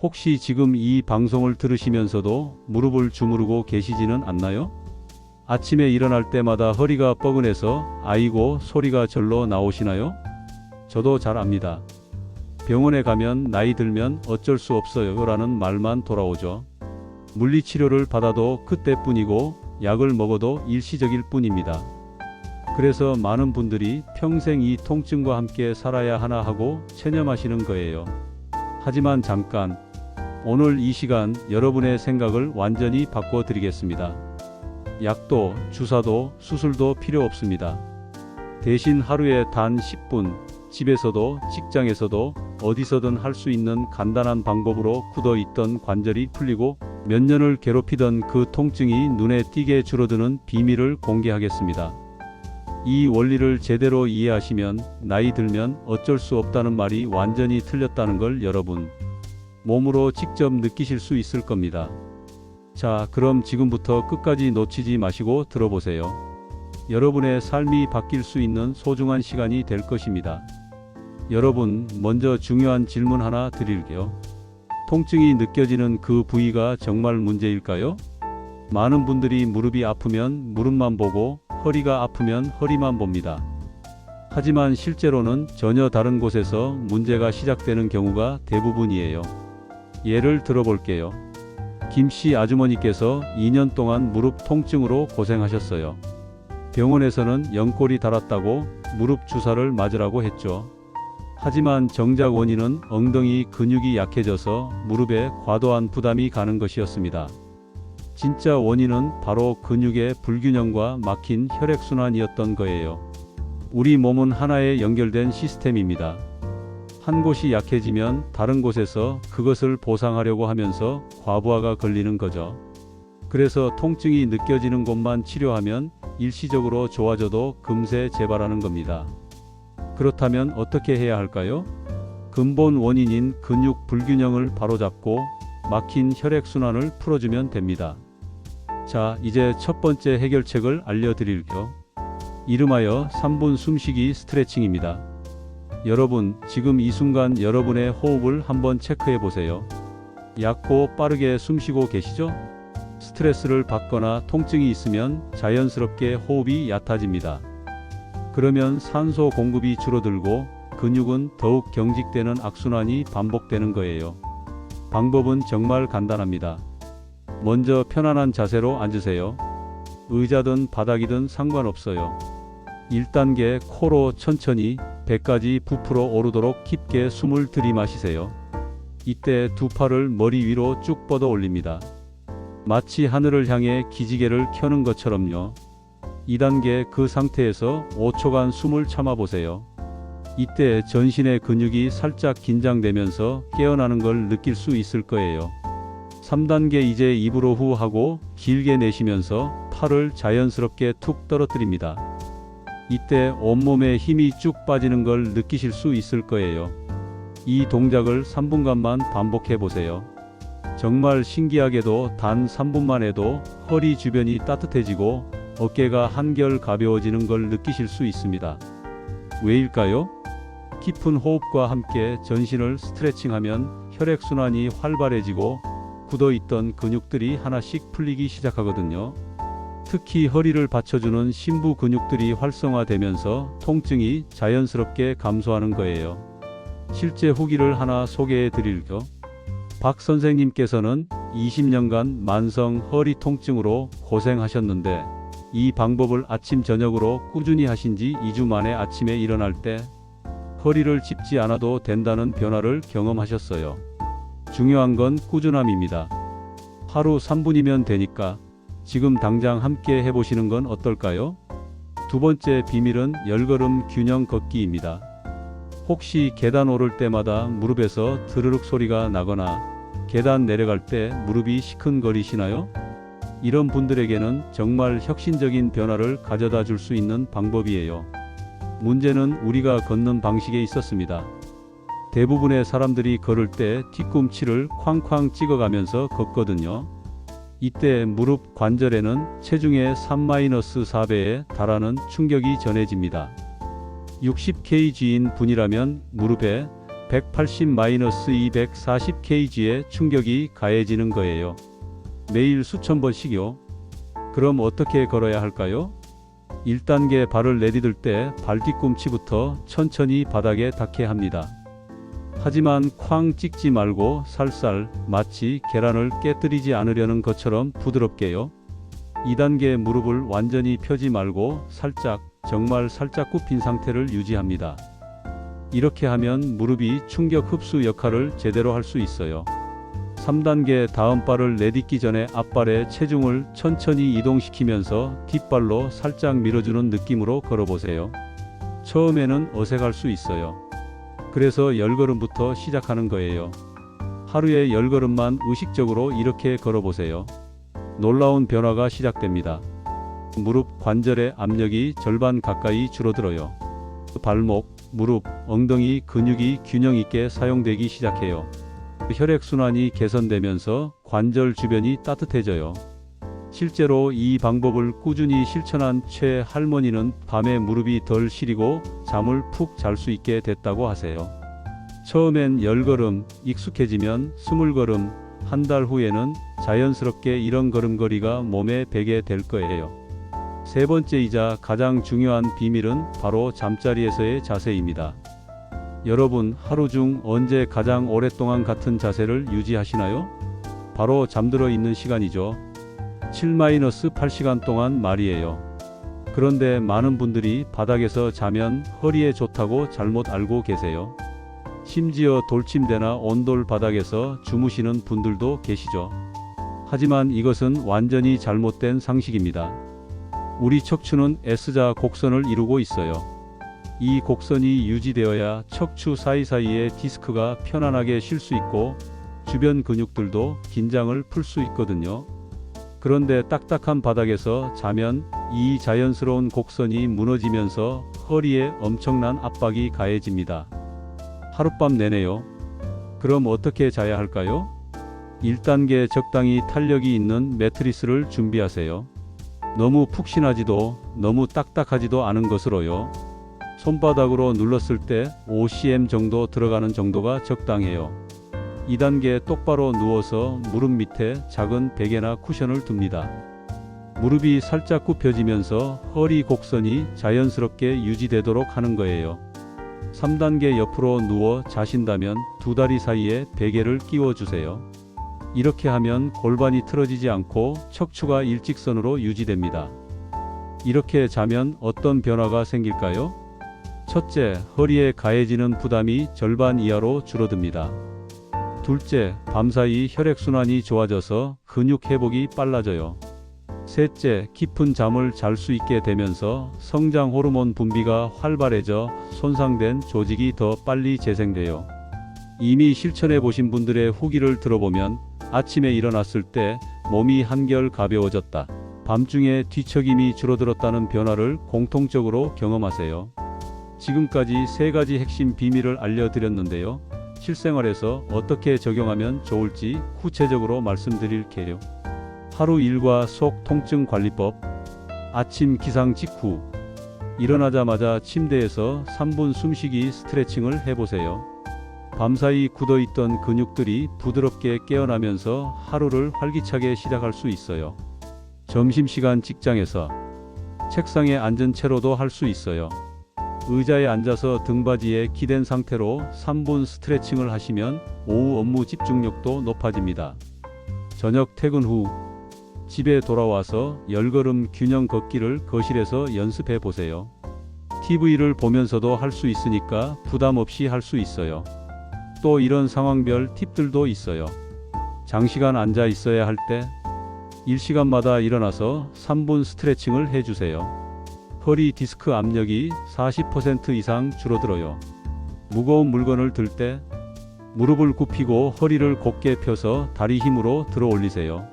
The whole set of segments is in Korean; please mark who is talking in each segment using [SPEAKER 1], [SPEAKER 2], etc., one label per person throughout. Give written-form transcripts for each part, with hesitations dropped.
[SPEAKER 1] 혹시 지금 이 방송을 들으시면서도 무릎을 주무르고 계시지는 않나요? 아침에 일어날 때마다 허리가 뻐근해서 아이고 소리가 절로 나오시나요? 저도 잘 압니다. 병원에 가면 나이 들면 어쩔 수 없어요 라는 말만 돌아오죠. 물리치료를 받아도 그때뿐이고 약을 먹어도 일시적일 뿐입니다. 그래서 많은 분들이 평생 이 통증과 함께 살아야 하나 하고 체념하시는 거예요. 하지만 잠깐, 오늘 이 시간 여러분의 생각을 완전히 바꿔드리겠습니다. 약도, 주사도, 수술도 필요 없습니다. 대신 하루에 단 10분, 집에서도 직장에서도 어디서든 할 수 있는 간단한 방법으로 굳어있던 관절이 풀리고 몇 년을 괴롭히던 그 통증이 눈에 띄게 줄어드는 비밀을 공개하겠습니다. 이 원리를 제대로 이해하시면 나이 들면 어쩔 수 없다는 말이 완전히 틀렸다는 걸 여러분 몸으로 직접 느끼실 수 있을 겁니다. 자, 그럼 지금부터 끝까지 놓치지 마시고 들어보세요. 여러분의 삶이 바뀔 수 있는 소중한 시간이 될 것입니다. 여러분, 먼저 중요한 질문 하나 드릴게요. 통증이 느껴지는 그 부위가 정말 문제일까요? 많은 분들이 무릎이 아프면 무릎만 보고 허리가 아프면 허리만 봅니다. 하지만 실제로는 전혀 다른 곳에서 문제가 시작되는 경우가 대부분이에요. 예를 들어볼게요. 김씨 아주머니께서 2년 동안 무릎 통증으로 고생하셨어요. 병원에서는 연골이 닳았다고 무릎 주사를 맞으라고 했죠. 하지만 정작 원인은 엉덩이 근육이 약해져서 무릎에 과도한 부담이 가는 것이었습니다. 진짜 원인은 바로 근육의 불균형과 막힌 혈액순환이었던 거예요. 우리 몸은 하나의 연결된 시스템입니다. 한 곳이 약해지면 다른 곳에서 그것을 보상하려고 하면서 과부하가 걸리는 거죠. 그래서 통증이 느껴지는 곳만 치료하면 일시적으로 좋아져도 금세 재발하는 겁니다. 그렇다면 어떻게 해야 할까요? 근본 원인인 근육 불균형을 바로잡고 막힌 혈액순환을 풀어주면 됩니다. 자, 이제 첫 번째 해결책을 알려드릴게요. 이름하여 3분 숨쉬기 스트레칭입니다. 여러분, 지금 이 순간 여러분의 호흡을 한번 체크해 보세요. 얕고 빠르게 숨쉬고 계시죠? 스트레스를 받거나 통증이 있으면 자연스럽게 호흡이 얕아집니다. 그러면 산소 공급이 줄어들고 근육은 더욱 경직되는 악순환이 반복되는 거예요. 방법은 정말 간단합니다. 먼저 편안한 자세로 앉으세요. 의자든 바닥이든 상관없어요. 1단계 코로 천천히 배까지 부풀어 오르도록 깊게 숨을 들이마시세요. 이때 두 팔을 머리 위로 쭉 뻗어 올립니다. 마치 하늘을 향해 기지개를 켜는 것처럼요. 2단계 그 상태에서 5초간 숨을 참아보세요. 이때 전신의 근육이 살짝 긴장되면서 깨어나는 걸 느낄 수 있을 거예요. 3단계 이제 입으로 후 하고 길게 내쉬면서 팔을 자연스럽게 툭 떨어뜨립니다. 이때 온몸에 힘이 쭉 빠지는 걸 느끼실 수 있을 거예요. 이 동작을 3분간만 반복해 보세요. 정말 신기하게도 단 3분만 해도 허리 주변이 따뜻해지고 어깨가 한결 가벼워지는 걸 느끼실 수 있습니다. 왜일까요? 깊은 호흡과 함께 전신을 스트레칭하면 혈액순환이 활발해지고 굳어있던 근육들이 하나씩 풀리기 시작하거든요. 특히 허리를 받쳐주는 심부 근육들이 활성화되면서 통증이 자연스럽게 감소하는 거예요. 실제 후기를 하나 소개해 드릴게요. 박 선생님께서는 20년간 만성 허리 통증으로 고생하셨는데 이 방법을 아침 저녁으로 꾸준히 하신 지 2주 만에 아침에 일어날 때 허리를 짚지 않아도 된다는 변화를 경험하셨어요. 중요한 건 꾸준함입니다. 하루 3분이면 되니까 지금 당장 함께 해보시는 건 어떨까요? 두 번째 비밀은 열걸음 균형 걷기입니다. 혹시 계단 오를 때마다 무릎에서 드르륵 소리가 나거나 계단 내려갈 때 무릎이 시큰거리시나요? 이런 분들에게는 정말 혁신적인 변화를 가져다 줄 수 있는 방법이에요. 문제는 우리가 걷는 방식에 있었습니다. 대부분의 사람들이 걸을 때 뒤꿈치를 쾅쾅 찍어가면서 걷거든요. 이때 무릎 관절에는 체중의 3-4배에 달하는 충격이 전해집니다. 60kg인 분이라면 무릎에 180-240kg의 충격이 가해지는 거예요. 매일 수천 번씩요. 그럼 어떻게 걸어야 할까요? 1단계 발을 내디딜 때 발 뒤꿈치부터 천천히 바닥에 닿게 합니다. 하지만 쾅 찍지 말고 살살, 마치 계란을 깨뜨리지 않으려는 것처럼 부드럽게요. 2단계 무릎을 완전히 펴지 말고 살짝, 정말 살짝 굽힌 상태를 유지합니다. 이렇게 하면 무릎이 충격 흡수 역할을 제대로 할 수 있어요. 3단계 다음 발을 내딛기 전에 앞발의 체중을 천천히 이동시키면서 뒷발로 살짝 밀어주는 느낌으로 걸어보세요. 처음에는 어색할 수 있어요. 그래서 10걸음부터 시작하는 거예요. 하루에 10걸음만 의식적으로 이렇게 걸어보세요. 놀라운 변화가 시작됩니다. 무릎 관절의 압력이 절반 가까이 줄어들어요. 발목, 무릎, 엉덩이 근육이 균형 있게 사용되기 시작해요. 혈액순환이 개선되면서 관절 주변이 따뜻해져요. 실제로 이 방법을 꾸준히 실천한 최 할머니는 밤에 무릎이 덜 시리고 잠을 푹 잘 수 있게 됐다고 하세요. 처음엔 10걸음, 익숙해지면 20걸음, 한 달 후에는 자연스럽게 이런 걸음걸이가 몸에 배게 될 거예요. 세 번째이자 가장 중요한 비밀은 바로 잠자리에서의 자세입니다. 여러분, 하루 중 언제 가장 오랫동안 같은 자세를 유지하시나요? 바로 잠들어 있는 시간이죠. 7-8시간 동안 말이에요. 그런데 많은 분들이 바닥에서 자면 허리에 좋다고 잘못 알고 계세요. 심지어 돌침대나 온돌 바닥에서 주무시는 분들도 계시죠. 하지만 이것은 완전히 잘못된 상식입니다. 우리 척추는 S자 곡선을 이루고 있어요. 이 곡선이 유지되어야 척추 사이사이에 디스크가 편안하게 쉴 수 있고 주변 근육들도 긴장을 풀 수 있거든요. 그런데 딱딱한 바닥에서 자면 이 자연스러운 곡선이 무너지면서 허리에 엄청난 압박이 가해집니다. 하룻밤 내내요. 그럼 어떻게 자야 할까요? 1단계 적당히 탄력이 있는 매트리스를 준비하세요. 너무 푹신하지도 너무 딱딱하지도 않은 것으로요. 손바닥으로 눌렀을 때 5cm 정도 들어가는 정도가 적당해요. 2단계 똑바로 누워서 무릎 밑에 작은 베개나 쿠션을 둡니다. 무릎이 살짝 굽혀지면서 허리 곡선이 자연스럽게 유지되도록 하는 거예요. 3단계 옆으로 누워 자신다면 두 다리 사이에 베개를 끼워주세요. 이렇게 하면 골반이 틀어지지 않고 척추가 일직선으로 유지됩니다. 이렇게 자면 어떤 변화가 생길까요? 첫째, 허리에 가해지는 부담이 절반 이하로 줄어듭니다. 둘째, 밤사이 혈액순환이 좋아져서 근육 회복이 빨라져요. 셋째, 깊은 잠을 잘 수 있게 되면서 성장 호르몬 분비가 활발해져 손상된 조직이 더 빨리 재생돼요. 이미 실천해 보신 분들의 후기를 들어보면 아침에 일어났을 때 몸이 한결 가벼워졌다, 밤중에 뒤척임이 줄어들었다는 변화를 공통적으로 경험하세요. 지금까지 3가지 핵심 비밀을 알려드렸는데요. 실생활에서 어떻게 적용하면 좋을지 구체적으로 말씀드릴게요. 하루 일과 속 통증 관리법. 아침 기상 직후 일어나자마자 침대에서 3분 숨쉬기 스트레칭을 해보세요. 밤사이 굳어있던 근육들이 부드럽게 깨어나면서 하루를 활기차게 시작할 수 있어요. 점심시간 직장에서 책상에 앉은 채로도 할 수 있어요. 의자에 앉아서 등받이에 기댄 상태로 3분 스트레칭을 하시면 오후 업무 집중력도 높아집니다. 저녁 퇴근 후 집에 돌아와서 10걸음 균형 걷기를 거실에서 연습해 보세요. TV를 보면서도 할 수 있으니까 부담 없이 할 수 있어요. 또 이런 상황별 팁들도 있어요. 장시간 앉아 있어야 할 때 1시간마다 일어나서 3분 스트레칭을 해주세요. 허리 디스크 압력이 40% 이상 줄어들어요. 무거운 물건을 들 때 무릎을 굽히고 허리를 곧게 펴서 다리 힘으로 들어 올리세요.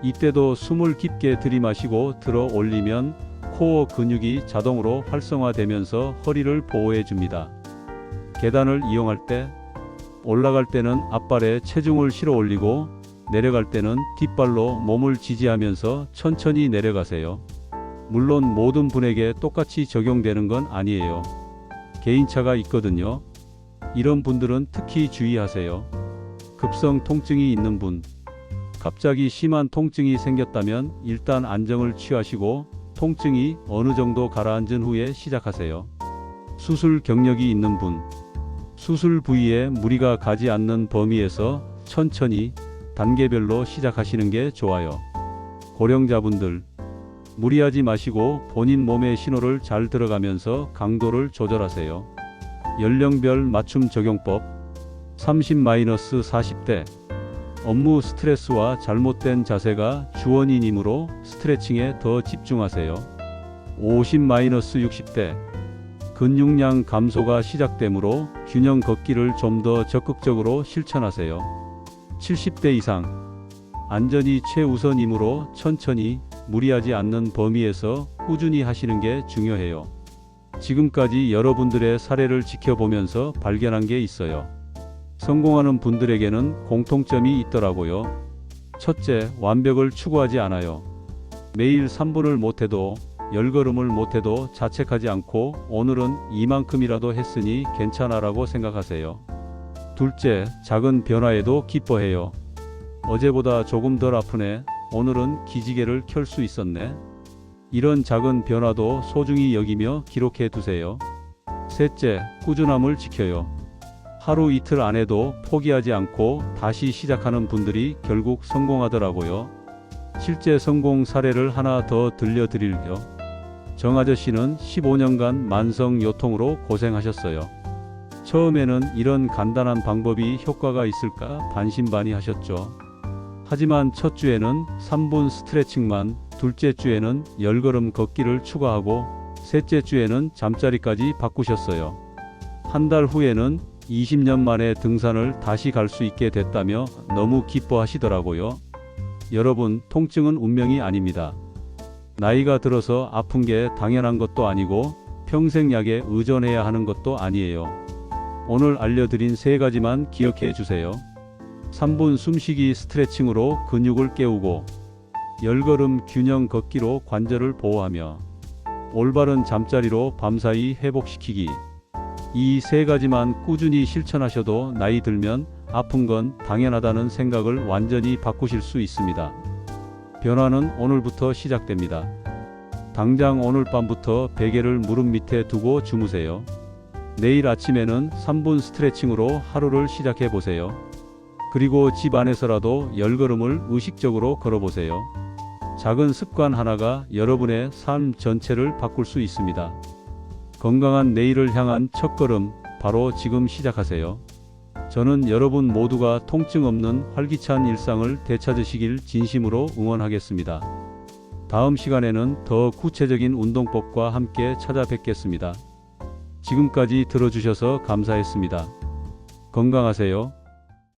[SPEAKER 1] 이때도 숨을 깊게 들이마시고 들어 올리면 코어 근육이 자동으로 활성화되면서 허리를 보호해 줍니다. 계단을 이용할 때 올라갈 때는 앞발에 체중을 실어 올리고 내려갈 때는 뒷발로 몸을 지지하면서 천천히 내려가세요. 물론 모든 분에게 똑같이 적용되는 건 아니에요. 개인차가 있거든요. 이런 분들은 특히 주의하세요. 급성 통증이 있는 분, 갑자기 심한 통증이 생겼다면 일단 안정을 취하시고 통증이 어느 정도 가라앉은 후에 시작하세요. 수술 경력이 있는 분, 수술 부위에 무리가 가지 않는 범위에서 천천히 단계별로 시작하시는 게 좋아요. 고령자분들, 무리하지 마시고 본인 몸의 신호를 잘 들어가면서 강도를 조절하세요. 연령별 맞춤 적용법. 30-40대 업무 스트레스와 잘못된 자세가 주원인이므로 스트레칭에 더 집중하세요. 50-60대 근육량 감소가 시작되므로 균형 걷기를 좀 더 적극적으로 실천하세요. 70대 이상 안전이 최우선이므로 천천히 무리하지 않는 범위에서 꾸준히 하시는 게 중요해요. 지금까지 여러분들의 사례를 지켜보면서 발견한 게 있어요. 성공하는 분들에게는 공통점이 있더라고요. 첫째, 완벽을 추구하지 않아요. 매일 3분을 못해도 10걸음을 못해도 자책하지 않고 오늘은 이만큼이라도 했으니 괜찮아라고 생각하세요. 둘째, 작은 변화에도 기뻐해요. 어제보다 조금 덜 아프네. 오늘은 기지개를 켤 수 있었네. 이런 작은 변화도 소중히 여기며 기록해 두세요. 셋째, 꾸준함을 지켜요. 하루 이틀 안 해도 포기하지 않고 다시 시작하는 분들이 결국 성공하더라고요. 실제 성공 사례를 하나 더 들려드릴게요. 정 아저씨는 15년간 만성 요통으로 고생하셨어요. 처음에는 이런 간단한 방법이 효과가 있을까 반신반의하셨죠. 하지만 첫 주에는 3분 스트레칭만, 둘째 주에는 10걸음 걷기를 추가하고 셋째 주에는 잠자리까지 바꾸셨어요. 한 달 후에는 20년 만에 등산을 다시 갈 수 있게 됐다며 너무 기뻐하시더라고요. 여러분, 통증은 운명이 아닙니다. 나이가 들어서 아픈 게 당연한 것도 아니고 평생 약에 의존해야 하는 것도 아니에요. 오늘 알려드린 3가지만 기억해 주세요. 3분 숨쉬기 스트레칭으로 근육을 깨우고 10걸음 균형 걷기로 관절을 보호하며 올바른 잠자리로 밤사이 회복시키기. 이 3가지만 꾸준히 실천하셔도 나이 들면 아픈 건 당연하다는 생각을 완전히 바꾸실 수 있습니다. 변화는 오늘부터 시작됩니다. 당장 오늘 밤부터 베개를 무릎 밑에 두고 주무세요. 내일 아침에는 3분 스트레칭으로 하루를 시작해 보세요. 그리고 집 안에서라도 10걸음을 의식적으로 걸어보세요. 작은 습관 하나가 여러분의 삶 전체를 바꿀 수 있습니다. 건강한 내일을 향한 첫걸음, 바로 지금 시작하세요. 저는 여러분 모두가 통증 없는 활기찬 일상을 되찾으시길 진심으로 응원하겠습니다. 다음 시간에는 더 구체적인 운동법과 함께 찾아뵙겠습니다. 지금까지 들어주셔서 감사했습니다. 건강하세요.